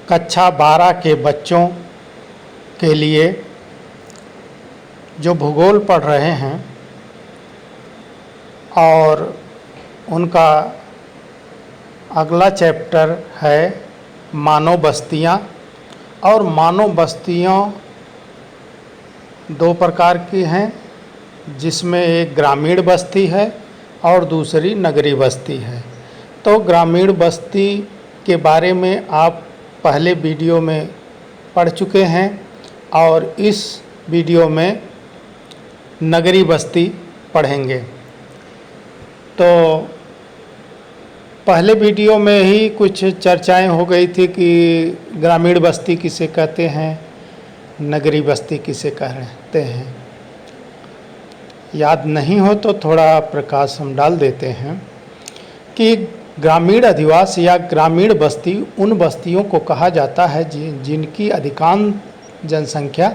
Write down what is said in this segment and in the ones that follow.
कक्षा 12 के बच्चों के लिए जो भूगोल पढ़ रहे हैं और उनका अगला चैप्टर है मानव बस्तियाँ। और मानव बस्तियाँ दो प्रकार की हैं, जिसमें एक ग्रामीण बस्ती है और दूसरी नगरीय बस्ती है। तो ग्रामीण बस्ती के बारे में आप पहले वीडियो में पढ़ चुके हैं और इस वीडियो में नगरीय बस्ती पढ़ेंगे। तो पहले वीडियो में ही कुछ चर्चाएं हो गई थी कि ग्रामीण बस्ती किसे कहते हैं, नगरीय बस्ती किसे कहते हैं। याद नहीं हो तो थोड़ा प्रकाश हम डाल देते हैं कि ग्रामीण अधिवास या ग्रामीण बस्ती उन बस्तियों को कहा जाता है जिनकी अधिकांश जनसंख्या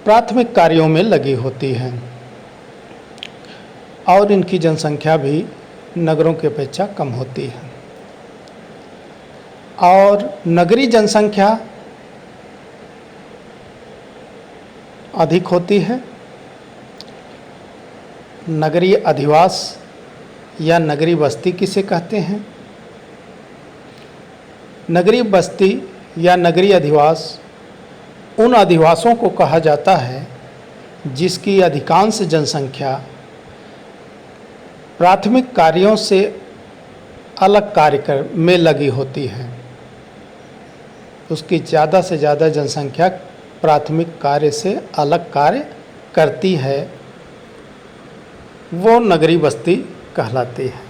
प्राथमिक कार्यों में लगी होती है और इनकी जनसंख्या भी नगरों की अपेक्षा कम होती है। और नगरीय जनसंख्या अधिक होती है। नगरीय अधिवास या नगरीय बस्ती किसे कहते हैं? नगरीय बस्ती या नगरीय अधिवास उन अधिवासों को कहा जाता है जिसकी अधिकांश जनसंख्या प्राथमिक कार्यों से अलग कार्य में लगी होती है। उसकी ज़्यादा से ज़्यादा जनसंख्या प्राथमिक कार्य से अलग कार्य करती है, वो नगरीय बस्ती कहलाती है।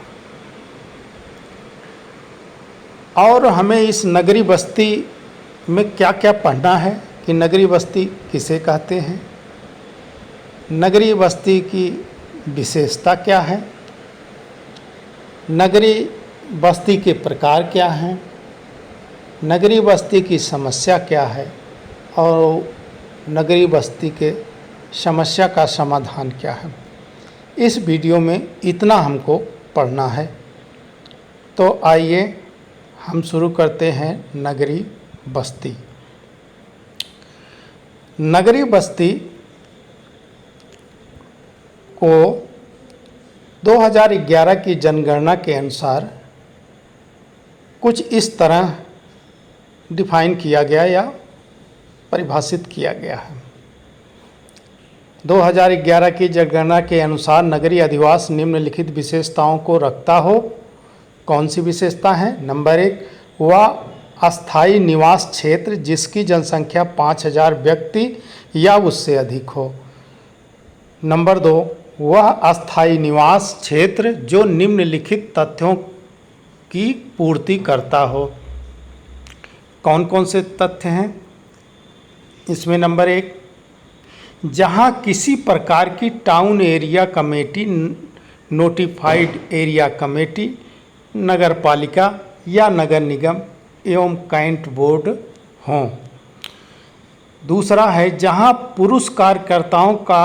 और हमें इस नगरीय बस्ती में क्या क्या पढ़ना है कि नगरीय बस्ती किसे कहते हैं, नगरीय बस्ती की विशेषता क्या है, नगरीय बस्ती के प्रकार क्या हैं, नगरीय बस्ती की समस्या क्या है और नगरीय बस्ती के समस्या का समाधान क्या है। इस वीडियो में इतना हमको पढ़ना है। तो आइए हम शुरू करते हैं नगरीय बस्ती। नगरीय बस्ती को 2011 की जनगणना के अनुसार कुछ इस तरह डिफाइन किया गया या परिभाषित किया गया है। 2011 की जनगणना के अनुसार नगरीय अधिवास निम्नलिखित विशेषताओं को रखता हो। कौन सी विशेषता है? नंबर 1, वह अस्थायी निवास क्षेत्र जिसकी जनसंख्या 5000 व्यक्ति या उससे अधिक हो। नंबर 2, वह अस्थायी निवास क्षेत्र जो निम्नलिखित तथ्यों की पूर्ति करता हो। कौन कौन से तथ्य हैं इसमें? नंबर 1, जहां किसी प्रकार की town area committee, notified area committee, नगर पालिका या नगर निगम एवं कैंट बोर्ड हों। दूसरा है जहां पुरुष कार्यकर्ताओं का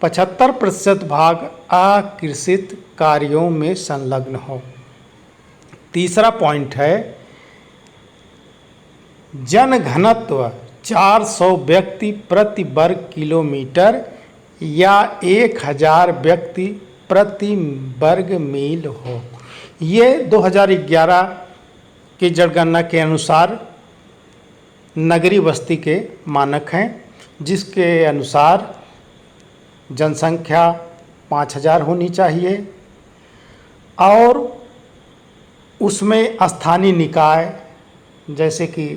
75% भाग अकृषित कार्यों में संलग्न हो। तीसरा पॉइंट है जनघनत्व 400 व्यक्ति प्रति वर्ग किलोमीटर या 1000 व्यक्ति प्रति वर्ग मील हो। ये 2011 की जनगणना के अनुसार नगरीय बस्ती के मानक हैं, जिसके अनुसार जनसंख्या 5000 होनी चाहिए और उसमें स्थानीय निकाय जैसे कि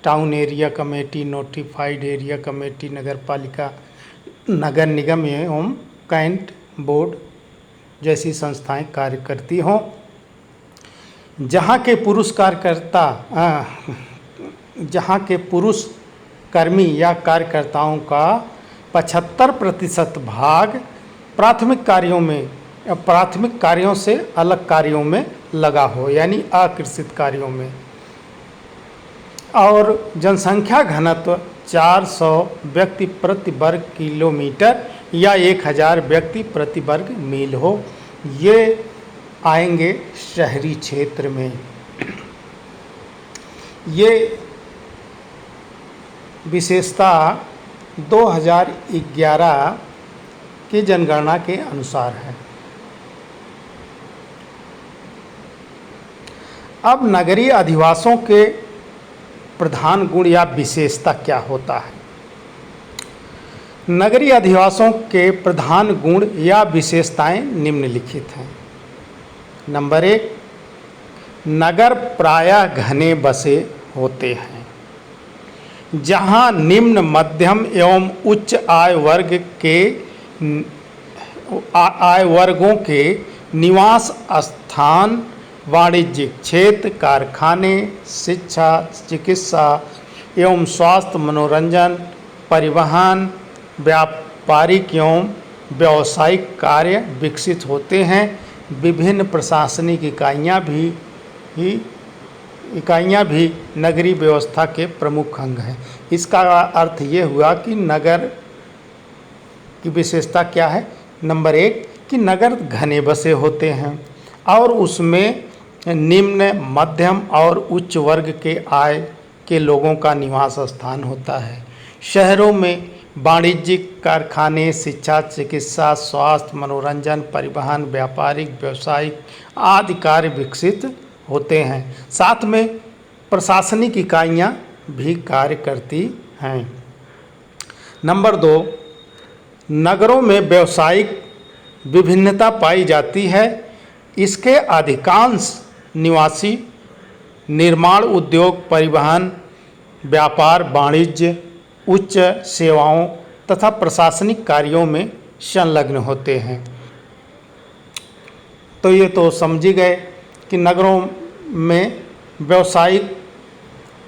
town area committee, notified area committee, नगर पालिका, नगर निगम एवं कैंट बोर्ड जैसी संस्थाएं कार्य करती हों। जहां के पुरुष कर्मी या कार्यकर्ताओं का 75% भाग प्राथमिक कार्यों से अलग कार्यों में लगा हो, यानी अकृषित कार्यों में। और जनसंख्या घनत्व 400 व्यक्ति प्रति वर्ग किलोमीटर या 1000 व्यक्ति प्रति वर्ग मील हो। ये आएंगे शहरी क्षेत्र में। ये विशेषता 2011 की जनगणना के अनुसार है। अब नगरीय अधिवासों के प्रधान गुण या विशेषता क्या होता है? नगरीय अधिवासों के प्रधान गुण या विशेषताएं निम्नलिखित हैं। नंबर 1, नगर प्रायः घने बसे होते हैं, जहां निम्न, मध्यम एवं उच्च आय वर्गों के निवास स्थान, वाणिज्यिक क्षेत्र, कारखाने, शिक्षा, चिकित्सा एवं स्वास्थ्य, मनोरंजन, परिवहन, व्यापारिक एवं व्यावसायिक कार्य विकसित होते हैं। विभिन्न प्रशासनिक इकाइयाँ भी नगरीय व्यवस्था के प्रमुख अंग हैं। इसका अर्थ ये हुआ कि नगर की विशेषता क्या है? नंबर 1 कि नगर घने बसे होते हैं और उसमें निम्न, मध्यम और उच्च वर्ग के आय के लोगों का निवास स्थान होता है। शहरों में वाणिज्यिक, कारखाने, शिक्षा, चिकित्सा, स्वास्थ्य, मनोरंजन, परिवहन, व्यापारिक, व्यावसायिक आदि कार्य विकसित होते हैं। साथ में प्रशासनिक इकाइयाँ भी कार्य करती हैं। नंबर 2, नगरों में व्यावसायिक विभिन्नता पाई जाती है। इसके अधिकांश निवासी निर्माण उद्योग, परिवहन, व्यापार, वाणिज्य, उच्च सेवाओं तथा प्रशासनिक कार्यों में संलग्न होते हैं। तो ये तो समझ ही गए कि नगरों में व्यवसायिक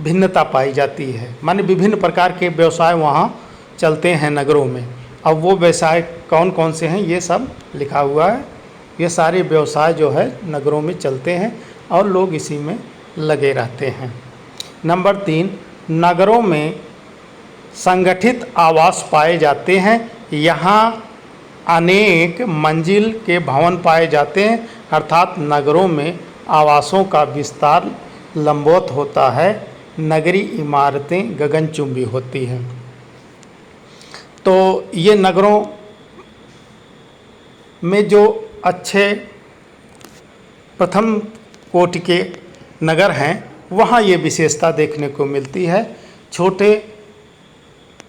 भिन्नता पाई जाती है, माने विभिन्न प्रकार के व्यवसाय वहाँ चलते हैं नगरों में। अब वो व्यवसाय कौन कौन से हैं ये सब लिखा हुआ है। ये सारे व्यवसाय जो है नगरों में चलते हैं और लोग इसी में लगे रहते हैं। नंबर 3, नगरों में संगठित आवास पाए जाते हैं। यहाँ अनेक मंजिल के भवन पाए जाते हैं, अर्थात नगरों में आवासों का विस्तार लंबवत होता है। नगरीय इमारतें गगनचुंबी होती हैं। तो ये नगरों में जो अच्छे प्रथम कोटि के नगर हैं वहाँ ये विशेषता देखने को मिलती है। छोटे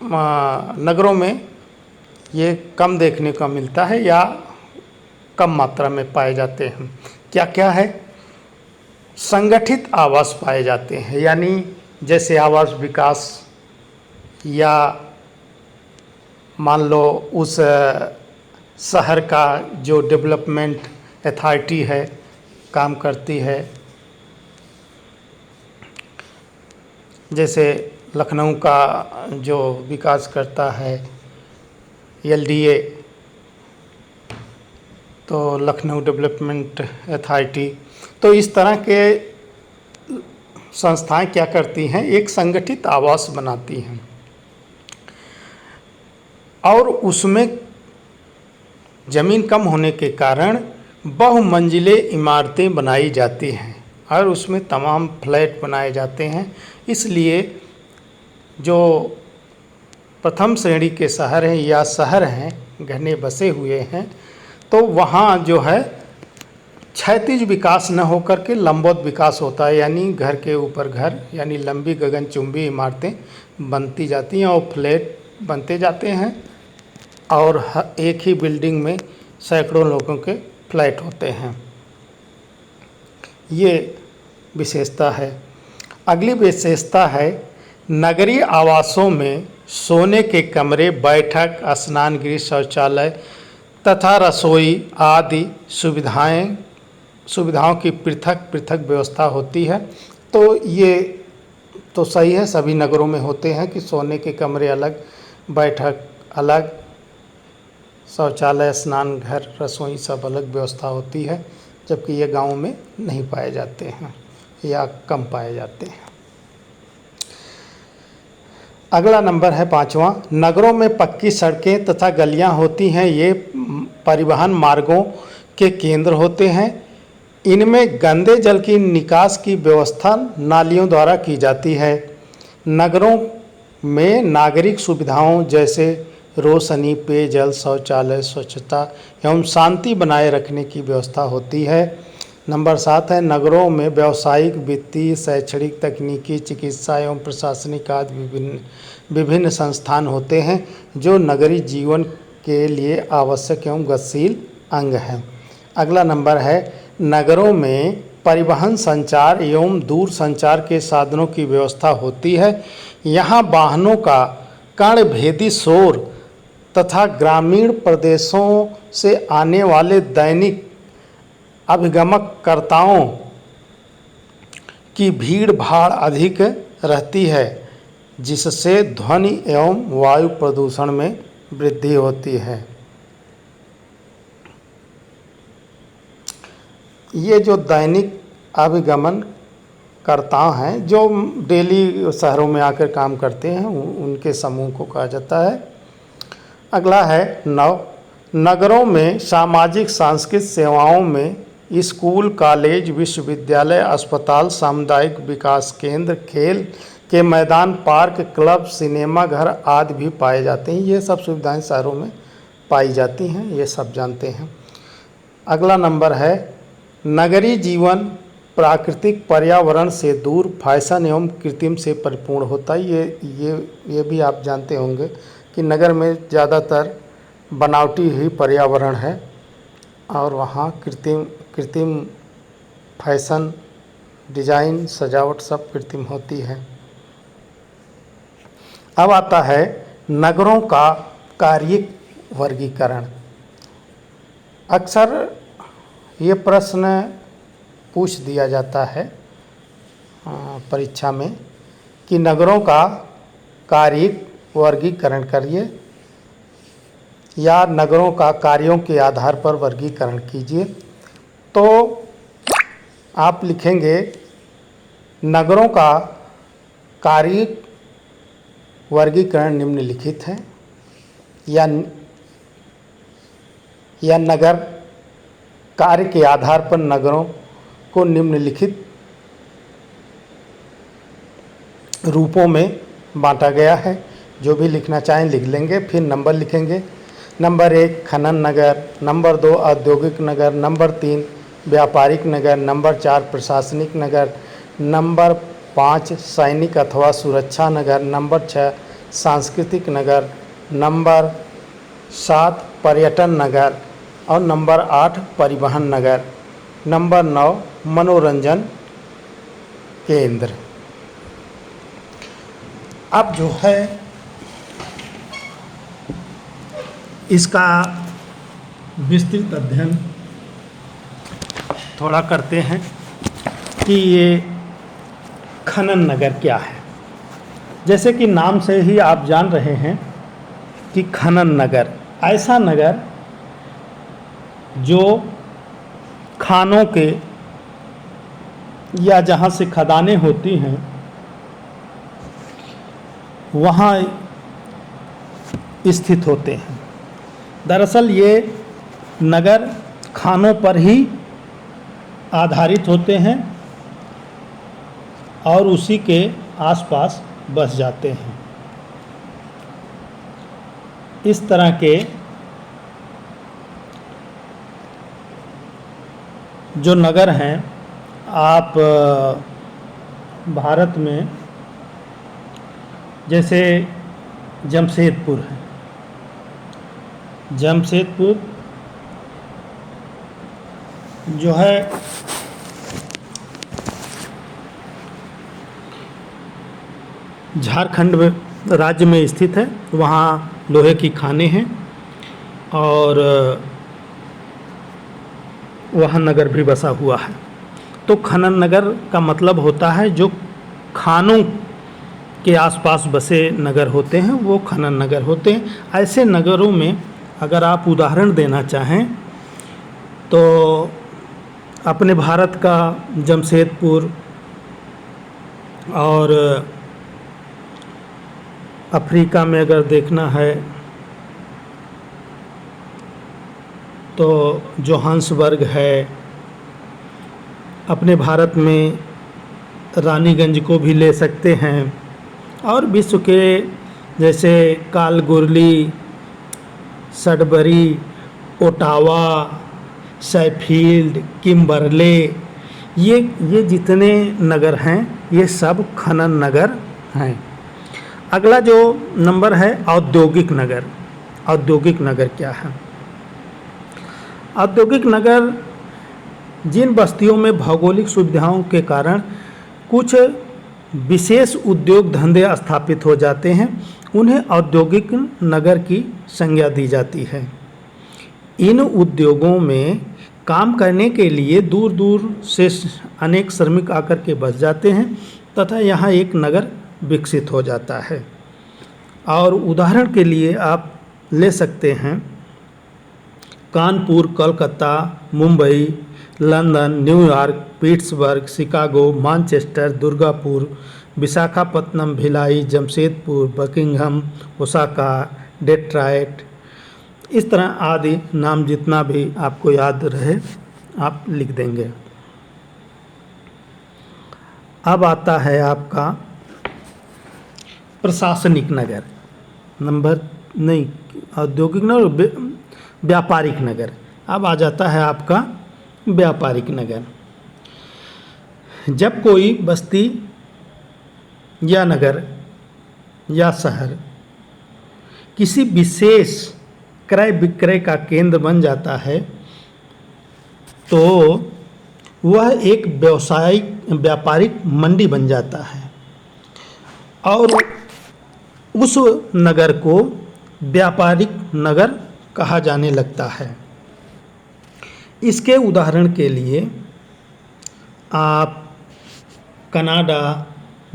नगरों में ये कम देखने को मिलता है या कम मात्रा में पाए जाते हैं। क्या क्या है? संगठित आवास पाए जाते हैं, यानी जैसे आवास विकास या मान लो उस शहर का जो डेवलपमेंट अथॉरिटी है काम करती है, जैसे लखनऊ का जो विकास करता है LDA, तो लखनऊ डेवलपमेंट अथॉरिटी, तो इस तरह के संस्थाएं क्या करती हैं, एक संगठित आवास बनाती हैं और उसमें ज़मीन कम होने के कारण बहुमंजिले इमारतें बनाई जाती हैं और उसमें तमाम फ्लैट बनाए जाते हैं। इसलिए जो प्रथम श्रेणी के शहर हैं या शहर हैं घने बसे हुए हैं, तो वहाँ जो है क्षैतिज विकास न होकर के लंबवत विकास होता है, यानी घर के ऊपर घर, यानी लंबी गगनचुंबी इमारतें बनती जाती हैं और फ्लैट बनते जाते हैं और एक ही बिल्डिंग में सैकड़ों लोगों के फ्लैट होते हैं। ये विशेषता है। अगली विशेषता है नगरीय आवासों में सोने के कमरे, बैठक, स्नान गृह, शौचालय तथा रसोई आदि सुविधाओं की पृथक पृथक व्यवस्था होती है। तो ये तो सही है, सभी नगरों में होते हैं कि सोने के कमरे अलग, बैठक अलग, शौचालय, स्नान घर, रसोई सब अलग व्यवस्था होती है, जबकि ये गाँव में नहीं पाए जाते हैं या कम पाए जाते हैं। अगला नंबर है 5वां, नगरों में पक्की सड़कें तथा गलियां होती हैं। ये परिवहन मार्गों के केंद्र होते हैं। इनमें गंदे जल की निकास की व्यवस्था नालियों द्वारा की जाती है। नगरों में नागरिक सुविधाओं जैसे रोशनी, पेयजल, शौचालय, स्वच्छता एवं शांति बनाए रखने की व्यवस्था होती है। नंबर 7 है नगरों में व्यावसायिक, वित्तीय, शैक्षणिक, तकनीकी, चिकित्सा एवं प्रशासनिक आदि विभिन्न संस्थान होते हैं जो नगरीय जीवन के लिए आवश्यक एवं गतिशील अंग हैं। अगला नंबर है नगरों में परिवहन, संचार एवं दूर संचार के साधनों की व्यवस्था होती है। यहाँ वाहनों का कणभेदी शोर तथा ग्रामीण प्रदेशों से आने वाले दैनिक अभिगमनकर्ताओं की भीड़ भाड़ अधिक रहती है, जिससे ध्वनि एवं वायु प्रदूषण में वृद्धि होती है। ये जो दैनिक अभिगमन करता हैं, जो डेली शहरों में आकर काम करते हैं, उनके समूह को कहा जाता है। अगला है नगरों में सामाजिक सांस्कृतिक सेवाओं में स्कूल, कॉलेज, विश्वविद्यालय, अस्पताल, सामुदायिक विकास केंद्र, खेल के मैदान, पार्क, क्लब, सिनेमा घर आदि भी पाए जाते हैं। ये सब सुविधाएं शहरों में पाई जाती हैं, ये सब जानते हैं। अगला नंबर है नगरीय जीवन प्राकृतिक पर्यावरण से दूर, फैशन एवं कृत्रिम से परिपूर्ण होता है। ये भी आप जानते होंगे कि नगर में ज़्यादातर बनावटी ही पर्यावरण है और वहाँ कृत्रिम फैशन, डिजाइन, सजावट सब कृत्रिम होती है। अब आता है नगरों का कार्य वर्गीकरण। अक्सर ये प्रश्न पूछ दिया जाता है परीक्षा में कि नगरों का कार्य वर्गीकरण करिए या नगरों का कार्यों के आधार पर वर्गीकरण कीजिए। तो आप लिखेंगे नगरों का कार्य वर्गीकरण निम्नलिखित है, या नगर कार्य के आधार पर नगरों को निम्नलिखित रूपों में बांटा गया है। जो भी लिखना चाहें लिख लेंगे, फिर नंबर लिखेंगे। नंबर 1 खनन नगर, नंबर 2 औद्योगिक नगर, नंबर 3 व्यापारिक नगर, नंबर 4 प्रशासनिक नगर, नंबर 5 सैनिक अथवा सुरक्षा नगर, नंबर 6 सांस्कृतिक नगर, नंबर 7 पर्यटन नगर और नंबर 8 परिवहन नगर, नंबर 9 मनोरंजन केंद्र। अब जो है इसका विस्तृत अध्ययन थोड़ा करते हैं कि ये खनन नगर क्या है। जैसे कि नाम से ही आप जान रहे हैं कि खनन नगर ऐसा नगर जो खानों के या जहाँ से खदानें होती हैं वहाँ स्थित होते हैं। दरअसल ये नगर खानों पर ही आधारित होते हैं और उसी के आसपास बस जाते हैं। इस तरह के जो नगर हैं आप भारत में जैसे जमशेदपुर है। जमशेदपुर जो है झारखंड राज्य में स्थित है। वहाँ लोहे की खानें हैं और वहाँ नगर भी बसा हुआ है। तो खनन नगर का मतलब होता है जो खानों के आसपास बसे नगर होते हैं वो खनन नगर होते हैं। ऐसे नगरों में अगर आप उदाहरण देना चाहें तो अपने भारत का जमशेदपुर और अफ्रीका में अगर देखना है तो जोहान्सबर्ग है। अपने भारत में रानीगंज को भी ले सकते हैं और विश्व के जैसे कालगुरली, सडबरी, ओटावा, शैफील्ड, किम्बरले, ये जितने नगर हैं ये सब खनन नगर हैं। अगला जो नंबर है औद्योगिक नगर। औद्योगिक नगर क्या है? औद्योगिक नगर जिन बस्तियों में भौगोलिक सुविधाओं के कारण कुछ विशेष उद्योग धंधे स्थापित हो जाते हैं, उन्हें औद्योगिक नगर की संज्ञा दी जाती है। इन उद्योगों में काम करने के लिए दूर दूर से अनेक श्रमिक आकर के बस जाते हैं तथा यहाँ एक नगर विकसित हो जाता है। और उदाहरण के लिए आप ले सकते हैं Kanpur, Calcutta, Mumbai, London, New York, Pittsburgh, Chicago, Manchester, Durgapur, Visakhapatnam, Bhilai, Jamshedpur, Buckingham, Osaka, Detroit, इस तरह आदि नाम जितना भी आपको याद रहे आप लिख देंगे। अब आता है आपका प्रशासनिक नगर। नंबर नहीं, औद्योगिक नगर, व्यापारिक नगर। अब आ जाता है आपका व्यापारिक नगर। जब कोई बस्ती या नगर या शहर किसी विशेष क्रय विक्रय का केंद्र बन जाता है तो वह एक व्यापारिक मंडी बन जाता है और उस नगर को व्यापारिक नगर कहा जाने लगता है। इसके उदाहरण के लिए आप कनाडा,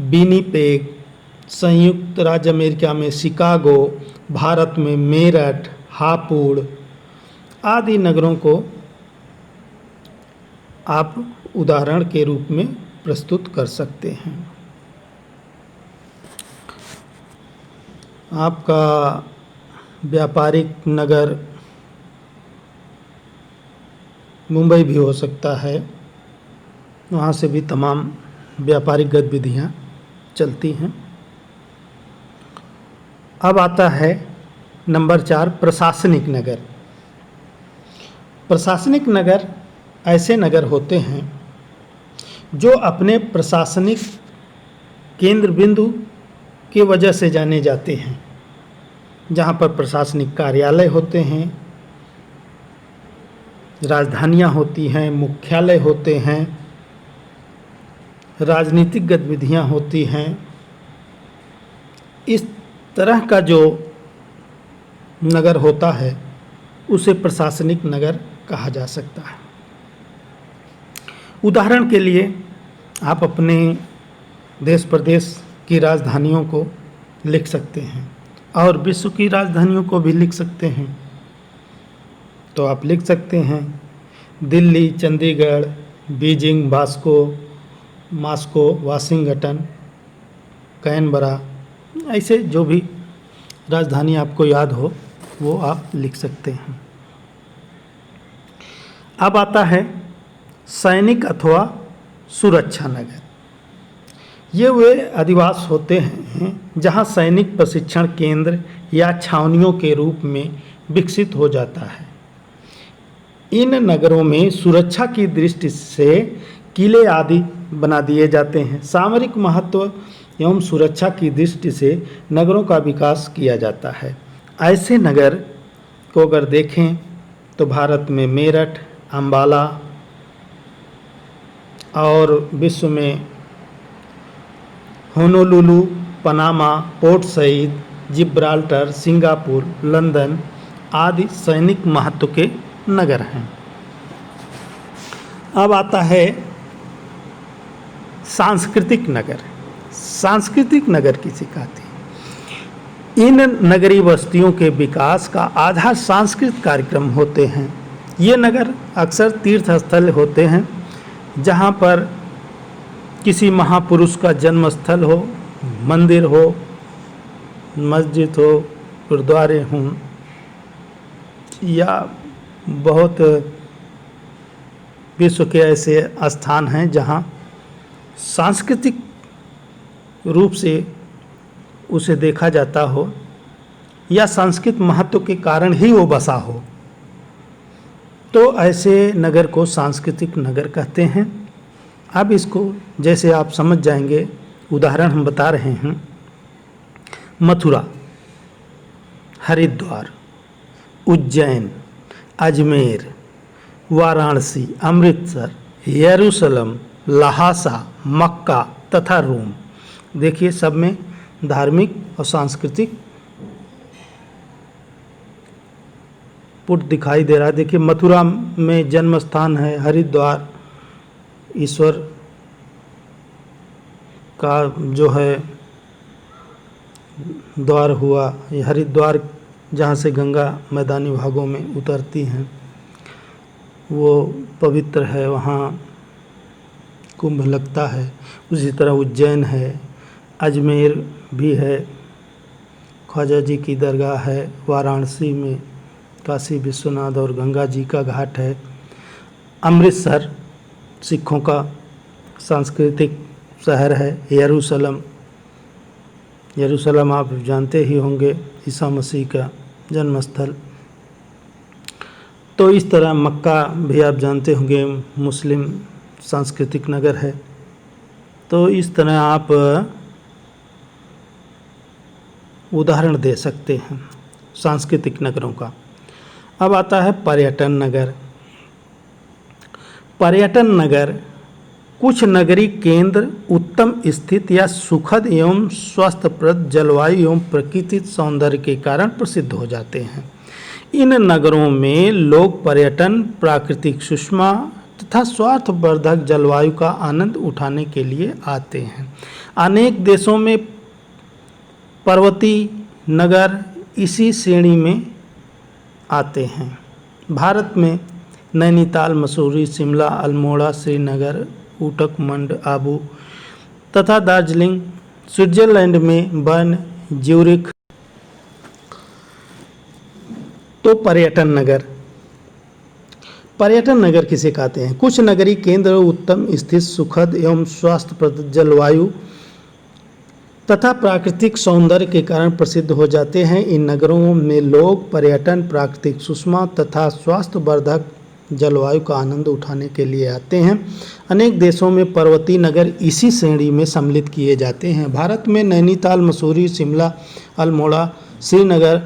विनिपेग, संयुक्त राज्य अमेरिका में शिकागो, भारत में मेरठ, हापुड़ आदि नगरों को आप उदाहरण के रूप में प्रस्तुत कर सकते हैं। आपका व्यापारिक नगर मुंबई भी हो सकता है, वहाँ से भी तमाम व्यापारिक गतिविधियाँ चलती हैं। अब आता है नंबर 4 प्रशासनिक नगर। प्रशासनिक नगर ऐसे नगर होते हैं जो अपने प्रशासनिक केंद्र बिंदु की वजह से जाने जाते हैं, जहाँ पर प्रशासनिक कार्यालय होते हैं, राजधानियाँ होती हैं, मुख्यालय होते हैं, राजनीतिक गतिविधियाँ होती हैं। इस तरह का जो नगर होता है उसे प्रशासनिक नगर कहा जा सकता है। उदाहरण के लिए आप अपने देश प्रदेश की राजधानियों को लिख सकते हैं और विश्व की राजधानियों को भी लिख सकते हैं। तो आप लिख सकते हैं Delhi, Chandigarh, Beijing, Moscow, Washington, Canberra, ऐसे जो भी राजधानी आपको याद हो वो आप लिख सकते हैं। अब आता है सैनिक अथवा सुरक्षा नगर। ये वे अधिवास होते हैं जहाँ सैनिक प्रशिक्षण केंद्र या छावनियों के रूप में विकसित हो जाता है। इन नगरों में सुरक्षा की दृष्टि से किले आदि बना दिए जाते हैं। सामरिक महत्व एवं सुरक्षा की दृष्टि से नगरों का विकास किया जाता है। ऐसे नगर को अगर देखें तो भारत में मेरठ, अंबाला और विश्व में Honolulu, Panama, Port Said, Gibraltar, Singapore, London आदि सैनिक महत्व के नगर हैं। अब आता है सांस्कृतिक नगर। सांस्कृतिक नगर किसे कहते हैं? इन नगरीय बस्तियों के विकास का आधार सांस्कृतिक कार्यक्रम होते हैं। ये नगर अक्सर तीर्थ स्थल होते हैं जहाँ पर किसी महापुरुष का जन्म स्थल हो, मंदिर हो, मस्जिद हो, गुरुद्वारे हों या बहुत विश्व के ऐसे स्थान हैं जहाँ सांस्कृतिक रूप से उसे देखा जाता हो या सांस्कृतिक महत्व के कारण ही वो बसा हो, तो ऐसे नगर को सांस्कृतिक नगर कहते हैं। अब इसको जैसे आप समझ जाएंगे, उदाहरण हम बता रहे हैं। मथुरा, हरिद्वार, उज्जैन, अजमेर, वाराणसी, अमृतसर, यरूशलेम, लहासा, मक्का तथा रोम। देखिए सब में धार्मिक और सांस्कृतिक पुट दिखाई दे रहा है। देखिए मथुरा में जन्म स्थान है, हरिद्वार ईश्वर का जो है द्वार हुआ, ये हरिद्वार जहाँ से गंगा मैदानी भागों में उतरती हैं वो पवित्र है, वहाँ कुंभ लगता है। उसी तरह उज्जैन है, अजमेर भी है, ख्वाजा जी की दरगाह है, वाराणसी में काशी विश्वनाथ और गंगा जी का घाट है। अमृतसर सिखों का सांस्कृतिक शहर है। यरूशलेम आप जानते ही होंगे, ईसा मसीह का जन्मस्थल। तो इस तरह मक्का भी आप जानते होंगे, मुस्लिम सांस्कृतिक नगर है। तो इस तरह आप उदाहरण दे सकते हैं सांस्कृतिक नगरों का। अब आता है पर्यटन नगर। पर्यटन नगर कुछ नगरीय केंद्र उत्तम स्थित या सुखद एवं स्वस्थप्रद जलवायु एवं प्राकृतिक सौंदर्य के कारण प्रसिद्ध हो जाते हैं। इन नगरों में लोग पर्यटन, प्राकृतिक सुषमा तथा स्वार्थवर्धक जलवायु का आनंद उठाने के लिए आते हैं। अनेक देशों में पर्वतीय नगर इसी श्रेणी में आते हैं। भारत में नैनीताल, मसूरी, शिमला, अल्मोड़ा, श्रीनगर, ऊटक, मंड, आबू तथा दार्जिलिंग, स्विट्जरलैंड में बर्न, ज्यूरिख। तो पर्यटन नगर, पर्यटन नगर किसे कहते हैं? कुछ नगरीय केंद्र उत्तम स्थित, सुखद एवं स्वास्थ्यप्रद जलवायु तथा प्राकृतिक सौंदर्य के कारण प्रसिद्ध हो जाते हैं। इन नगरों में लोग पर्यटन, प्राकृतिक सुषमा तथा स्वास्थ्यवर्धक जलवायु का आनंद उठाने के लिए आते हैं। अनेक देशों में पर्वतीय नगर इसी श्रेणी में सम्मिलित किए जाते हैं। भारत में नैनीताल, मसूरी, शिमला, अल्मोड़ा, श्रीनगर,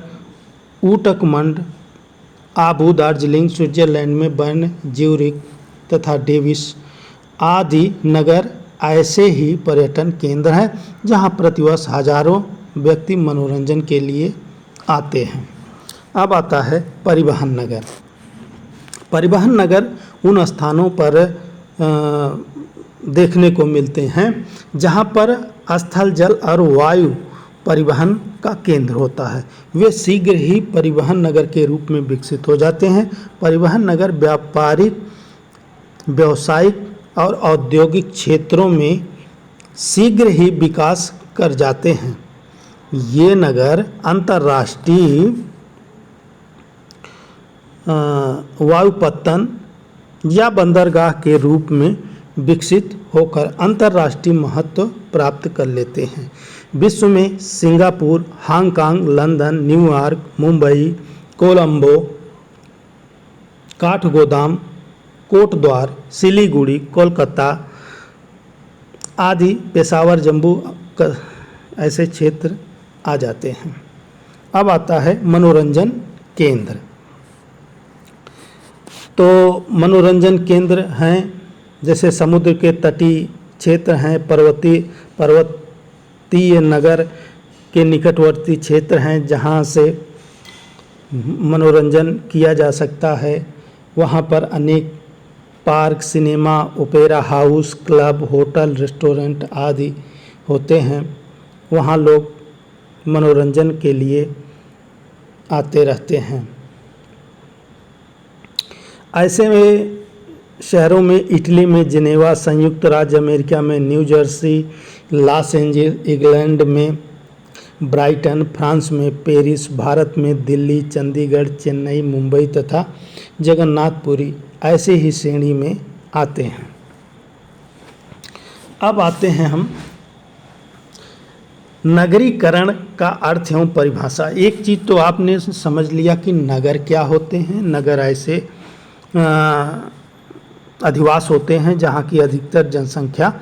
ऊटकमंड, आबू, दार्जिलिंग, स्विट्जरलैंड में बर्न, ज्यूरिख तथा डेविस आदि नगर ऐसे ही पर्यटन केंद्र हैं जहां प्रतिवर्ष हजारों व्यक्ति मनोरंजन के लिए आते हैं। अब आता है परिवहन नगर। परिवहन नगर उन स्थानों पर देखने को मिलते हैं जहां पर स्थल, जल और वायु परिवहन का केंद्र होता है। वे शीघ्र ही परिवहन नगर के रूप में विकसित हो जाते हैं। परिवहन नगर व्यापारिक, व्यावसायिक और औद्योगिक क्षेत्रों में शीघ्र ही विकास कर जाते हैं। ये नगर अंतर्राष्ट्रीय वायुपत्तन या बंदरगाह के रूप में विकसित होकर अंतर्राष्ट्रीय महत्व प्राप्त कर लेते हैं। विश्व में Singapore, Hong Kong, London, New York, Mumbai, Colombo, Kathgodam, Kotdwar, Siliguri, Kolkata आदि, पेशावर, जम्मू ऐसे क्षेत्र आ जाते हैं। अब आता है मनोरंजन केंद्र। तो मनोरंजन केंद्र हैं जैसे समुद्र के तटीय क्षेत्र हैं, पर्वतीय नगर के निकटवर्ती क्षेत्र हैं जहां से मनोरंजन किया जा सकता है। वहां पर अनेक park, cinema, opera house, club, hotel, restaurant आदि होते हैं। वहाँ लोग मनोरंजन के लिए आते रहते हैं। ऐसे में शहरों में इटली में जिनेवा, संयुक्त राज्य अमेरिका में new Jersey, Los Angeles, England में ब्राइटन, फ्रांस में पेरिस, भारत में दिल्ली, चंडीगढ़, चेन्नई, मुंबई तथा जगन्नाथपुरी ऐसे ही श्रेणी में आते हैं। अब आते हैं हम नगरीकरण का अर्थ एवं परिभाषा। एक चीज़ तो आपने समझ लिया कि नगर क्या होते हैं। नगर ऐसे अधिवास होते हैं जहाँ की अधिकतर जनसंख्या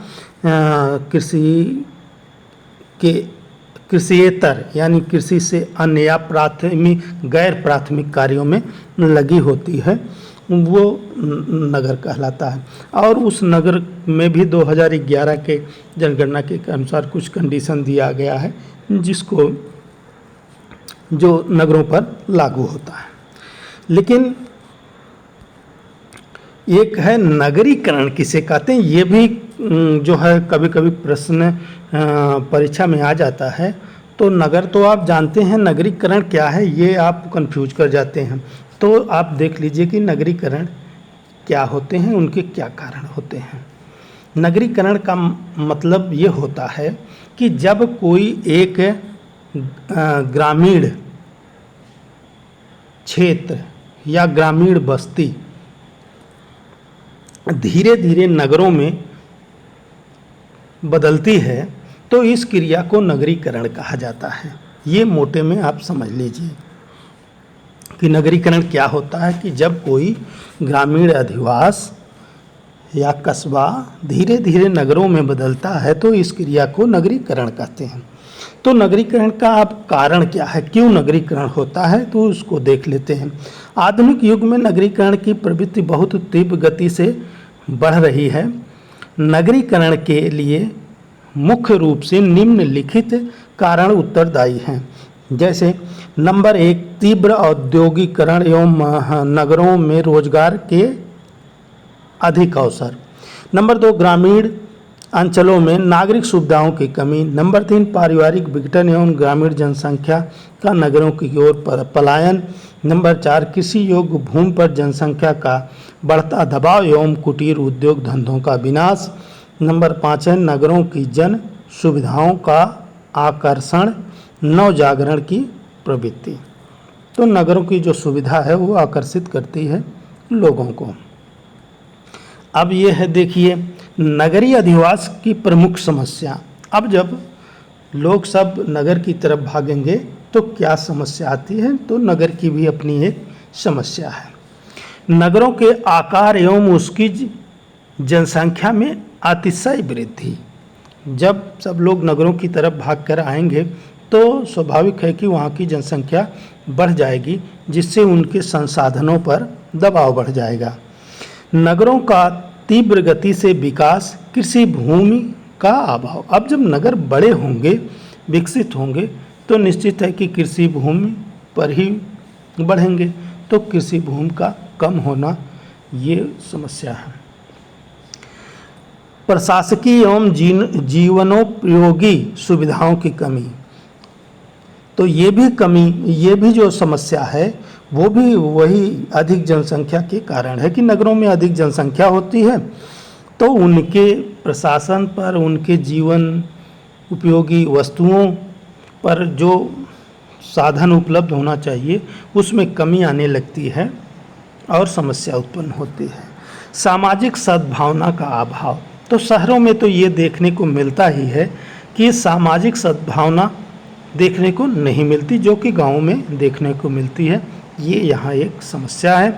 कृषिएतर यानी कृषि से अन्य या प्राथमिक गैर प्राथमिक कार्यों में लगी होती है, वो नगर कहलाता है। और उस नगर में भी 2011 के जनगणना के अनुसार कुछ कंडीशन दिया गया है जिसको जो नगरों पर लागू होता है। लेकिन एक है नगरीकरण किसे कहते हैं, ये भी जो है कभी कभी प्रश्न परीक्षा में आ जाता है। तो नगर तो आप जानते हैं, नगरीकरण क्या है ये आप कंफ्यूज कर जाते हैं। तो आप देख लीजिए कि नगरीकरण क्या होते हैं, उनके क्या कारण होते हैं। नगरीकरण का मतलब ये होता है कि जब कोई एक ग्रामीण क्षेत्र या ग्रामीण बस्ती धीरे धीरे नगरों में बदलती है तो इस क्रिया को नगरीकरण कहा जाता है। ये मोटे में आप समझ लीजिए कि नगरीकरण क्या होता है कि जब कोई ग्रामीण अधिवास या कस्बा धीरे धीरे नगरों में बदलता है तो इस क्रिया को नगरीकरण कहते हैं। तो नगरीकरण का अब कारण क्या है, क्यों नगरीकरण होता है, तो उसको देख लेते हैं। आधुनिक युग में नगरीकरण की प्रवृत्ति बहुत तीव्र गति से बढ़ रही है। नगरीकरण के लिए मुख्य रूप से निम्नलिखित कारण उत्तरदायी हैं। जैसे नंबर 1, तीव्र औद्योगिकरण एवं नगरों में रोजगार के अधिक अवसर। नंबर 2, ग्रामीण अंचलों में नागरिक सुविधाओं की कमी। नंबर 3, पारिवारिक विघटन एवं ग्रामीण जनसंख्या का नगरों की ओर पलायन। नंबर 4, कृषि योग्य भूमि पर जनसंख्या का बढ़ता दबाव एवं कुटीर उद्योग धंधों का विनाश। नंबर 5 है नगरों की जन सुविधाओं का आकर्षण, नवजागरण की प्रवृत्ति। तो नगरों की जो सुविधा है वो आकर्षित करती है लोगों को। अब ये है देखिए नगरीय अधिवास की प्रमुख समस्या। अब जब लोग सब नगर की तरफ भागेंगे तो क्या समस्या आती है, तो नगर की भी अपनी एक समस्या है। नगरों के आकार एवं उसकी जनसंख्या में अतिशय वृद्धि। जब सब लोग नगरों की तरफ भागकर आएंगे तो स्वाभाविक है कि वहाँ की जनसंख्या बढ़ जाएगी, जिससे उनके संसाधनों पर दबाव बढ़ जाएगा। नगरों का तीव्र गति से विकास, कृषि भूमि का अभाव। अब जब नगर बड़े होंगे, विकसित होंगे, तो निश्चित है कि कृषि भूमि पर ही बढ़ेंगे, तो कृषि भूमि का कम होना ये समस्या है। प्रशासकीय एवं जीवनोपयोगी सुविधाओं की कमी। तो ये भी कमी, ये भी जो समस्या है वो भी वही अधिक जनसंख्या के कारण है कि नगरों में अधिक जनसंख्या होती है तो उनके प्रशासन पर, उनके जीवन उपयोगी वस्तुओं पर जो साधन उपलब्ध होना चाहिए उसमें कमी आने लगती है और समस्या उत्पन्न होती है। सामाजिक सद्भावना का अभाव। तो शहरों में तो ये देखने को मिलता ही है कि सामाजिक सद्भावना देखने को नहीं मिलती जो कि गाँव में देखने को मिलती है। ये यहाँ एक समस्या है।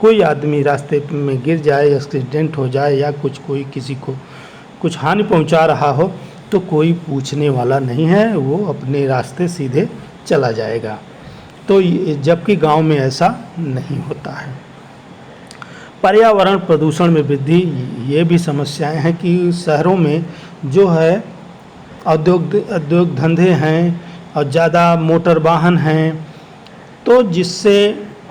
कोई आदमी रास्ते में गिर जाए, एक्सीडेंट हो जाए या कोई किसी को कुछ हानि पहुँचा रहा हो तो कोई पूछने वाला नहीं है, वो अपने रास्ते सीधे चला जाएगा। तो जबकि गांव में ऐसा नहीं होता है। पर्यावरण प्रदूषण में वृद्धि, ये भी समस्याएं हैं कि शहरों में जो है औद्योग धंधे हैं और ज़्यादा मोटर वाहन हैं, तो जिससे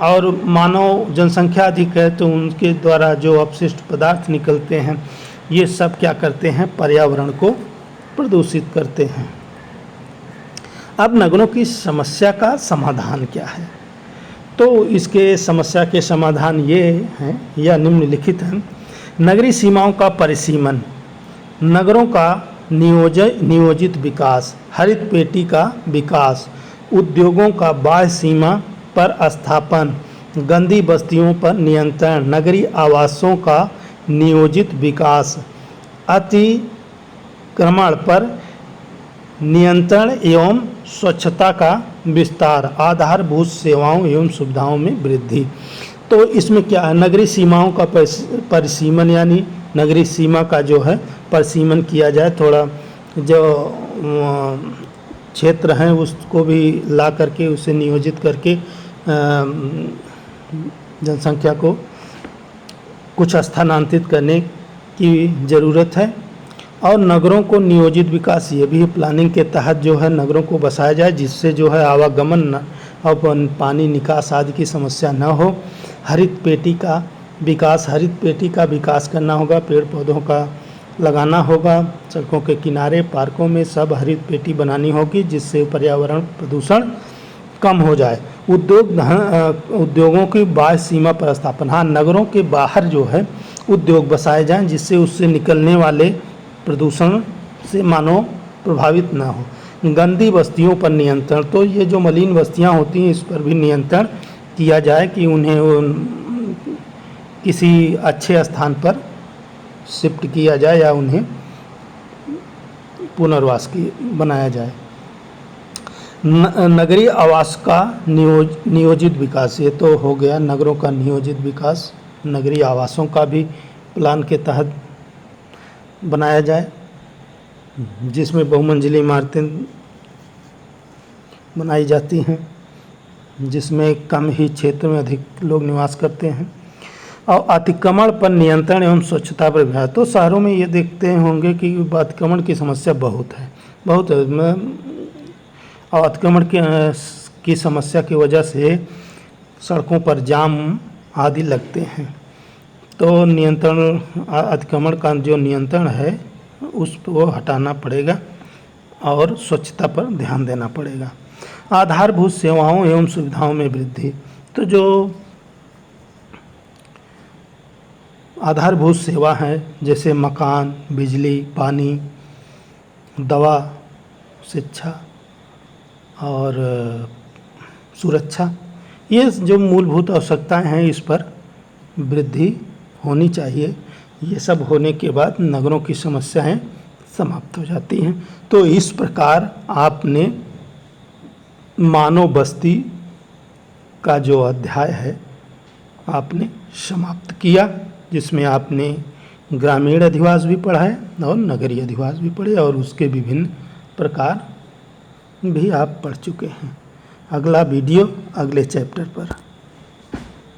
और मानव जनसंख्या अधिक है तो उनके द्वारा जो अपशिष्ट पदार्थ निकलते हैं ये सब क्या करते हैं, पर्यावरण को प्रदूषित करते हैं। अब नगरों की समस्या का समाधान क्या है, तो इसके समस्या के समाधान ये हैं या निम्नलिखित हैं। नगरीय सीमाओं का परिसीमन, नगरों का नियोजित विकास, हरित पेटी का विकास, उद्योगों का बाह्य सीमा पर स्थापन, गंदी बस्तियों पर नियंत्रण, नगरीय आवासों का नियोजित विकास, अतिक्रमण पर नियंत्रण एवं स्वच्छता का विस्तार, आधारभूत सेवाओं एवं सुविधाओं में वृद्धि। तो इसमें क्या है, नगरीय सीमाओं का परिसीमन, यानी नगरीय सीमा का जो है परिसीमन किया जाए, थोड़ा जो क्षेत्र हैं उसको भी ला करके उसे नियोजित करके जनसंख्या को कुछ स्थानांतरित करने की ज़रूरत है। और नगरों को नियोजित विकास, ये भी प्लानिंग के तहत जो है नगरों को बसाया जाए, जिससे जो है आवागमन और पानी निकास आदि की समस्या न हो। हरित पेटी का विकास करना होगा, पेड़ पौधों का लगाना होगा, सड़कों के किनारे पार्कों में सब हरित पेटी बनानी होगी, जिससे पर्यावरण प्रदूषण कम हो जाए। उद्योगों की बाह्य सीमा पर स्थापना, हाँ, नगरों के बाहर जो है उद्योग बसाए जाएं, जिससे उससे निकलने वाले प्रदूषण से मानव प्रभावित ना हो। गंदी बस्तियों पर नियंत्रण, तो ये जो मलिन बस्तियां होती हैं इस पर भी नियंत्रण किया जाए कि उन्हें किसी अच्छे स्थान पर शिफ्ट किया जाए या उन्हें पुनर्वास की बनाया जाए। नगरीय आवास का नियोजित विकास, ये तो हो गया नगरों का नियोजित विकास। नगरीय आवासों का भी प्लान के तहत बनाया जाए, जिसमें बहुमंजिली इमारतें बनाई जाती हैं, जिसमें कम ही क्षेत्र में अधिक लोग निवास करते हैं। और अतिक्रमण पर नियंत्रण एवं स्वच्छता पर विभाग, तो शहरों में ये देखते होंगे कि अतिक्रमण की समस्या बहुत है। और अतिक्रमण की समस्या की वजह से सड़कों पर जाम आदि लगते हैं। तो अतिक्रमण का जो नियंत्रण है उसको हटाना पड़ेगा और स्वच्छता पर ध्यान देना पड़ेगा। आधारभूत सेवाओं एवं सुविधाओं में वृद्धि, तो जो आधारभूत सेवा है जैसे मकान, बिजली, पानी, दवा, शिक्षा और सुरक्षा, ये जो मूलभूत आवश्यकताएं हैं इस पर वृद्धि होनी चाहिए। ये सब होने के बाद नगरों की समस्याएं समाप्त हो जाती हैं। तो इस प्रकार आपने मानव बस्ती का जो अध्याय है आपने समाप्त किया, जिसमें आपने ग्रामीण अधिवास भी पढ़ा है और नगरीय अधिवास भी पढ़े और उसके विभिन्न प्रकार भी आप पढ़ चुके हैं। अगला वीडियो अगले चैप्टर पर।